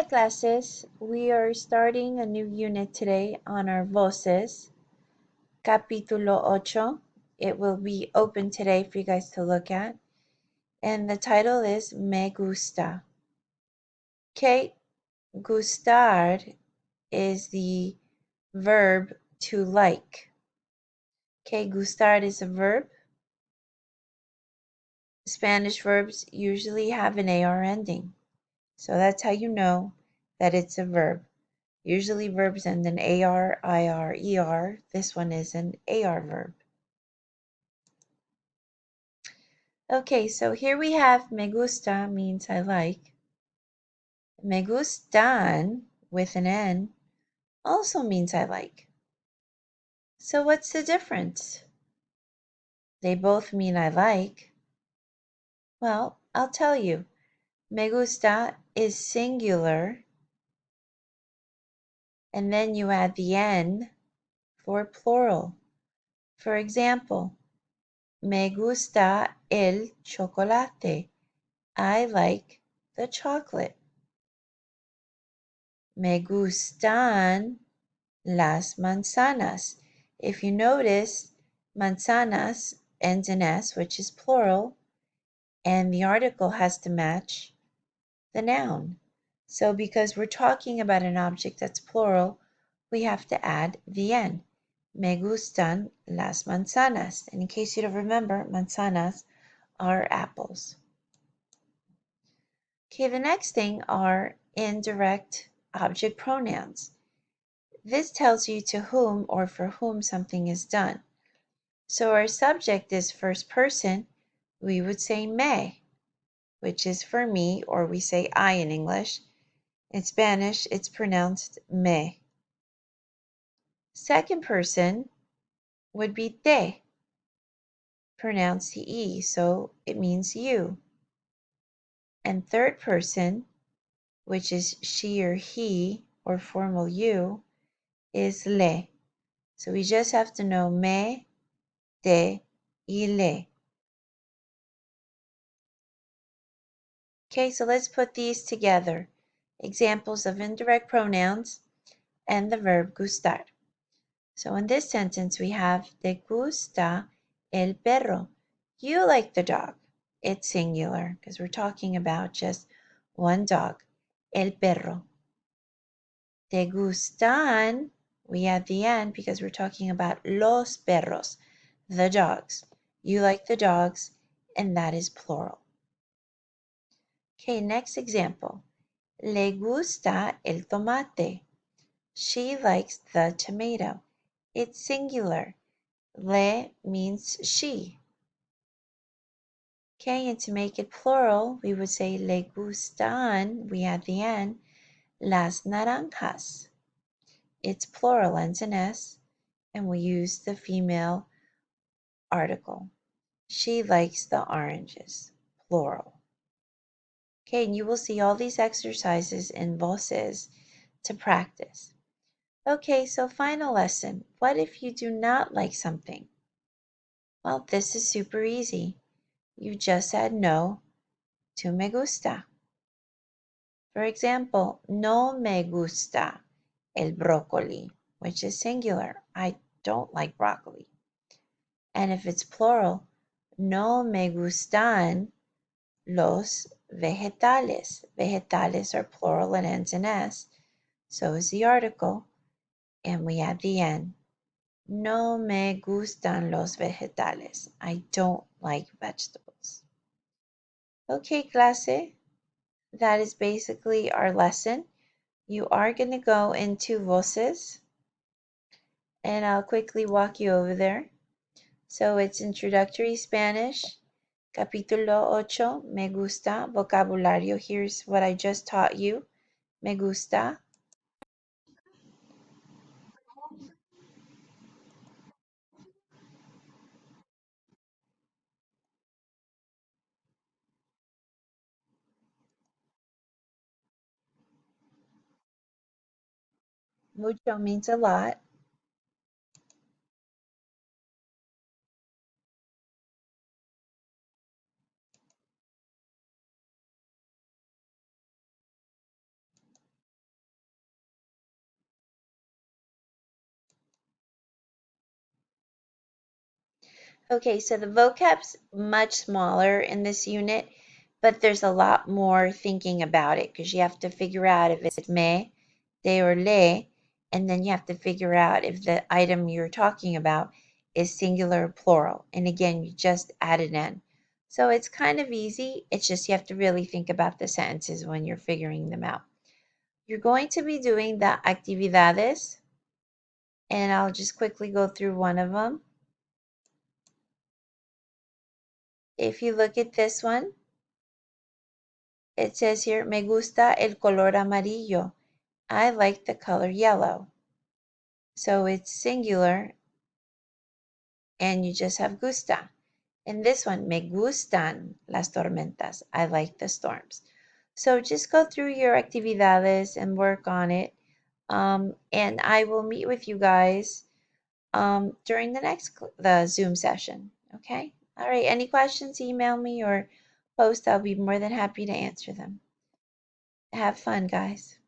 classes. We are starting a new unit today on our voces, capítulo 8. It will be open today for you guys to look at. And the title is Me gusta. Okay, gustar is the verb to like. Okay, gustar is a verb. Spanish verbs usually have an AR ending. So that's how you know that it's a verb. Usually verbs end in AR, IR, ER. This one is an AR verb. Okay, so here we have me gusta means I like. Me gustan with an N also means I like. So what's the difference? They both mean I like. Well, I'll tell you. Me gusta is singular, and then you add the N for plural. For example, me gusta el chocolate. I like the chocolate. Me gustan las manzanas. If you notice, manzanas ends in S, which is plural, and the article has to match the noun. So because we're talking about an object that's plural, we have to add the N. Me gustan las manzanas. And in case you don't remember, manzanas are apples. Okay, the next thing are indirect object pronouns. This tells you to whom or for whom something is done. So our subject is first person, we would say me, which is for me, or we say I in English. In Spanish, it's pronounced me. Second person would be te, pronounced the E, so it means you. And third person, which is she or he, or formal you, is le. So we just have to know me, te, y le. Okay, so let's put these together. Examples of indirect pronouns and the verb gustar. So in this sentence we have te gusta el perro. You like the dog. It's singular because we're talking about just one dog. El perro. Te gustan, we add the N because we're talking about los perros, the dogs. You like the dogs, and that is plural. Okay, next example. Le gusta el tomate. She likes the tomato. It's singular. Le means she. Okay, and to make it plural, we would say le gustan, we add the N, las naranjas. It's plural, ends in S, and we use the female article. She likes the oranges, plural. Okay, and you will see all these exercises in voces to practice. Okay, so final lesson. What if you do not like something? Well, this is super easy. You just add no to me gusta. For example, no me gusta el brócoli, which is singular. I don't like broccoli. And if it's plural, no me gustan los vegetales. Vegetales are plural and ends in S. So is the article, and we add the N. No me gustan los vegetales. I don't like vegetables. Okay, clase, that is basically our lesson. You are going to go into voces, and I'll quickly walk you over there. So it's Introductory Spanish, Capítulo 8, Me gusta, vocabulario. Here's what I just taught you. Me gusta. Mucho means a lot. Okay, so the vocab's much smaller in this unit, but there's a lot more thinking about it because you have to figure out if it's me, they, or le, and then you have to figure out if the item you're talking about is singular or plural. And again, you just add an N. So it's kind of easy. It's just you have to really think about the sentences when you're figuring them out. You're going to be doing the actividades, and I'll just quickly go through one of them. If you look at this one, it says here, me gusta el color amarillo. I like the color yellow. So it's singular and you just have gusta. In this one, me gustan las tormentas. I like the storms. So just go through your actividades and work on it. And I will meet with you guys during the Zoom session. Okay? All right. Any questions, email me or post. I'll be more than happy to answer them. Have fun, guys.